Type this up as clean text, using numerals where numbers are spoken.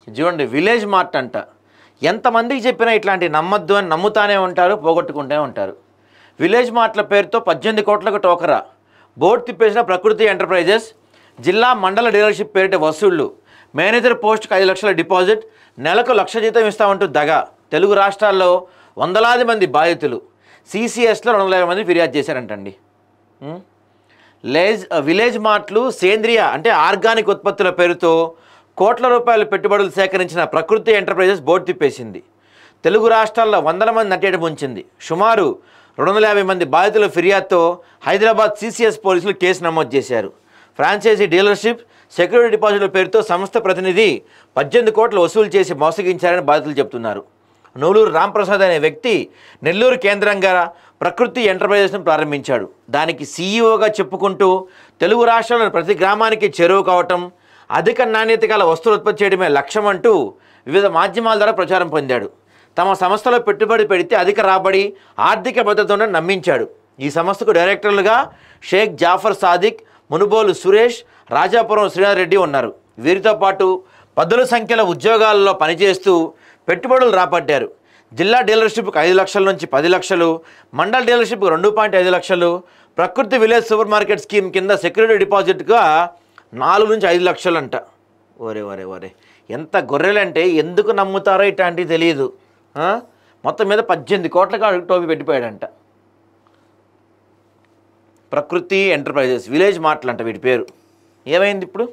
చూడండి village mart అంట. ఎంతమందికి చెప్పినా ఇట్లాంటి నమ్మద్దు అని నమ్ముతానే ఉంటారు, పోగొట్టుకుంటూనే ఉంటారు. విలేజ్ మార్ట్ల పేరుతో 18 కోట్లకు టోకరా, బోర్డు తిప్పేసిన ప్రకృతి ఎంటర్ప్రైజెస్, జిల్లా మండల డీలర్షిప్ పేరిట వసూళ్లు, మేనేజర్ పోస్ట్కి 5 లక్షల డిపాజిట్, నెలకు 1 లక్ష జీతం ఇస్తామంటూ దగా. తెలుగు రాష్ట్రాల్లో వందలాది మంది బాధితులు, సిసిఎస్లో 250 మంది ఫిర్యాదు చేశారంటండి. విలేజ్ మార్ట్లు సేంద్రియ అంటే ఆర్గానిక్ ఉత్పత్తుల పేరుతో కోట్ల రూపాయల పెట్టుబడులు సేకరించిన ప్రకృతి ఎంటర్ప్రైజెస్ బోర్డు తిప్పేసింది. తెలుగు రాష్ట్రాల్లో వందల మంది నట్టేట ముంచింది. సుమారు 250 మంది బాధితుల ఫిర్యాదుతో హైదరాబాద్ సిసిఎస్ పోలీసులు కేసు నమోదు చేశారు. ఫ్రాంచైజీ డీలర్షిప్, సెక్యూరిటీ డిపాజిట్ల పేరుతో సంస్థ ప్రతినిధి 18 కోట్లు వసూలు చేసి మోసగించారని బాధితులు చెబుతున్నారు. నూలూరు రాంప్రసాద్ అనే వ్యక్తి నెల్లూరు కేంద్రంగా ప్రకృతి ఎంటర్ప్రైజెస్ను ప్రారంభించాడు. దానికి సీఈఓగా చెప్పుకుంటూ తెలుగు రాష్ట్రాల్లోని ప్రతి గ్రామానికి చేరువ కావటం, అధిక నాణ్యత గల వస్తువులు ఉత్పత్తి చేయడమే లక్ష్యం అంటూ వివిధ మాధ్యమాల ద్వారా ప్రచారం పొందాడు. తమ సంస్థలో పెట్టుబడి పెడితే అధిక రాబడి, ఆర్థిక భద్రతను నమ్మించాడు. ఈ సంస్థకు డైరెక్టర్లుగా షేక్ జాఫర్ సాదిక్, మునుబోలు సురేష్, రాజాపురం శ్రీనాథ్ రెడ్డి ఉన్నారు. వీరితో పాటు పదుల సంఖ్యలో ఉద్యోగాలలో పనిచేస్తూ పెట్టుబడులు రాబట్టారు. జిల్లా డీలర్షిప్కి 5 లక్షల నుంచి 10 లక్షలు, మండల డీలర్షిప్కి 2.5 లక్షలు, ప్రకృతి విలేజ్ సూపర్ మార్కెట్ స్కీమ్ కింద సెక్యూరిటీ డిపాజిట్గా 4 నుంచి 5 లక్షలు అంట. ఒరే ఎంత గొర్రెలంటే ఎందుకు నమ్ముతారో ఇట్లాంటివి తెలియదు. మొత్తం మీద 18 కోట్ల టోపీ పెట్టిపోయాడంట. ప్రకృతి ఎంటర్ప్రైజెస్ విలేజ్ మార్ట్లు అంట వీటి పేరు. ఏమైంది ఇప్పుడు?